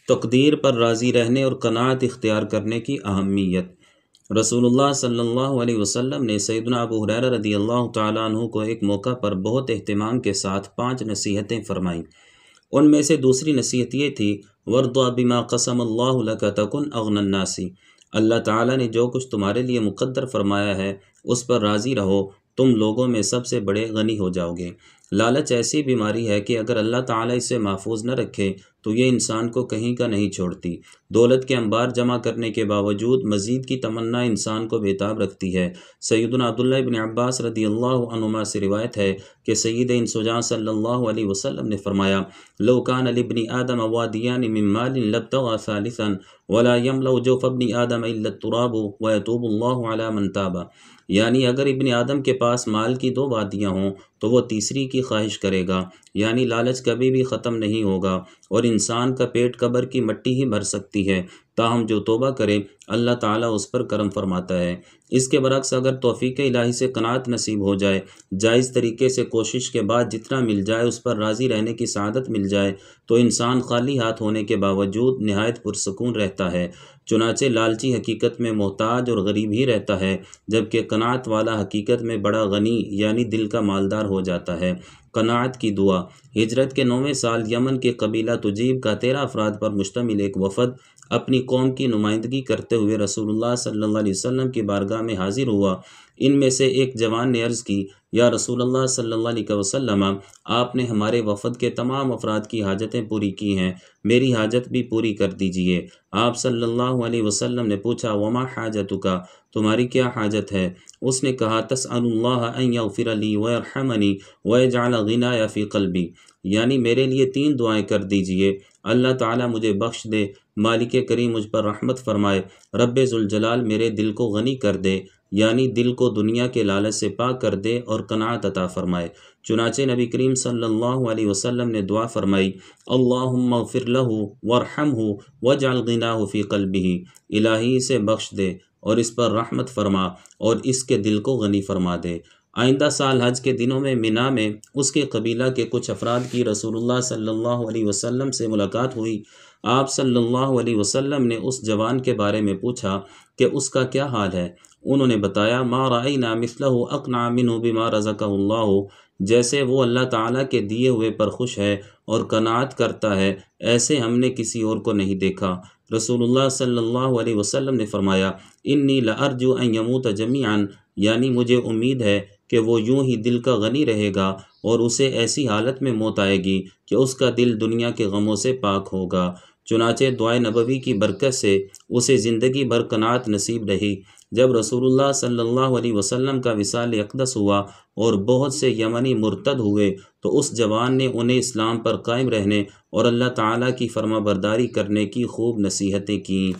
تقدیر پر راضی رہنے اور قناعت اختیار کرنے کی اہمیت۔ رسول اللہ صلی اللہ علیہ وسلم نے سیدنا ابو ہریرہ رضی اللہ تعالیٰ عنہ کو ایک موقع پر بہت اہتمام کے ساتھ 5 نصیحتیں فرمائیں۔ ان میں سے دوسری نصیحت یہ تھی، وَارْضَ بِمَا قَسَمَ اللَّهُ لَكَ تَكُنْ أَغْنَى النَّاسِ۔ اللہ تعالیٰ نے جو کچھ تمہارے لیے مقدر فرمایا ہے اس پر راضی رہو، تم لوگوں میں سب سے بڑے غنی ہو جاؤ گے۔ لالچ ایسی بیماری ہے کہ اگر اللہ تعالیٰ اسے محفوظ نہ رکھے تو یہ انسان کو کہیں کا نہیں چھوڑتی۔ دولت کے انبار جمع کرنے کے باوجود مزید کی تمنا انسان کو بےتاب رکھتی ہے۔ سیدنا عبداللہ ابن عباس رضی اللہ عنہما سے روایت ہے کہ سید انسجاں صلی اللہ علیہ وسلم نے فرمایا، لو کان لابن آدم وادیان من مال لابتغى ثالثا ولا يملأ جوف ابن آدم الا التراب ويتوب الله على من تاب۔ یعنی اگر ابن آدم کے پاس مال کی 2 وادیاں ہوں تو وہ تیسری کی خواہش کرے گا، یعنی لالچ کبھی بھی ختم نہیں ہوگا اور انسان کا پیٹ قبر کی مٹی ہی بھر سکتی ہے، تاہم جو توبہ کرے اللہ تعالیٰ اس پر کرم فرماتا ہے۔ اس کے برعکس اگر توفیق الہی سے قناعت نصیب ہو جائے، جائز طریقے سے کوشش کے بعد جتنا مل جائے اس پر راضی رہنے کی سعادت مل جائے تو انسان خالی ہاتھ ہونے کے باوجود نہایت پرسکون رہتا ہے۔ چنانچہ لالچی حقیقت میں محتاج اور غریب ہی رہتا ہے، جبکہ قناعت والا حقیقت میں بڑا غنی یعنی دل کا مالدار ہو جاتا ہے۔ قناعت کی دعا۔ ہجرت کے 9ویں سال یمن کے قبیلہ تجیب کا 13 افراد پر مشتمل ایک وفد اپنی قوم کی نمائندگی کرتے ہوئے رسول اللہ صلی اللہ علیہ وسلم کی بارگاہ میں حاضر ہوا۔ ان میں سے ایک جوان نے عرض کی، یا رسول اللہ صلی اللہ علیہ وسلم، آپ نے ہمارے وفد کے تمام افراد کی حاجتیں پوری کی ہیں، میری حاجت بھی پوری کر دیجئے۔ آپ صلی اللہ علیہ وسلم نے پوچھا، وما حاجتک، تمہاری کیا حاجت ہے؟ اس نے کہا، تسأل اللہ ان یغفر لی ویرحمنی ویجعل غنایا فی قلبی، یعنی میرے لیے 3 دعائیں کر دیجئے، اللہ تعالیٰ مجھے بخش دے، مالک کریم مجھ پر رحمت فرمائے، رب ذوالجلال میرے دل کو غنی کر دے، یعنی دل کو دنیا کے لالچ سے پاک کر دے اور قناعت عطا فرمائے۔ چنانچہ نبی کریم صلی اللہ علیہ وسلم نے دعا فرمائی، اللہم اغفر لہ وارحمہ واجعل غناہ فی قلبہ، الہی اسے بخش دے اور اس پر رحمت فرما اور اس کے دل کو غنی فرما دے۔ آئندہ سال حج کے دنوں میں مینا میں اس کے قبیلہ کے کچھ افراد کی رسول اللہ صلی اللہ علیہ وسلم سے ملاقات ہوئی۔ آپ صلی اللہ علیہ وسلم نے اس جوان کے بارے میں پوچھا کہ اس کا کیا حال ہے؟ انہوں نے بتایا، ما رأینا مثلہ اقنع منہ بما رزقہ اللہ، جیسے وہ اللہ تعالیٰ کے دیے ہوئے پر خوش ہے اور قناعت کرتا ہے، ایسے ہم نے کسی اور کو نہیں دیکھا۔ رسول اللہ صلی اللہ علیہ وسلم نے فرمایا، انی لارجو ان یموت جمیعا، یعنی مجھے امید ہے کہ وہ یوں ہی دل کا غنی رہے گا اور اسے ایسی حالت میں موت آئے گی کہ اس کا دل دنیا کے غموں سے پاک ہوگا۔ چنانچہ دعائے نبوی کی برکت سے اسے زندگی بھر قناعت نصیب رہی۔ جب رسول اللہ صلی اللہ علیہ وسلم کا وصال اقدس ہوا اور بہت سے یمنی مرتد ہوئے تو اس جوان نے انہیں اسلام پر قائم رہنے اور اللہ تعالیٰ کی فرما برداری کرنے کی خوب نصیحتیں کیں۔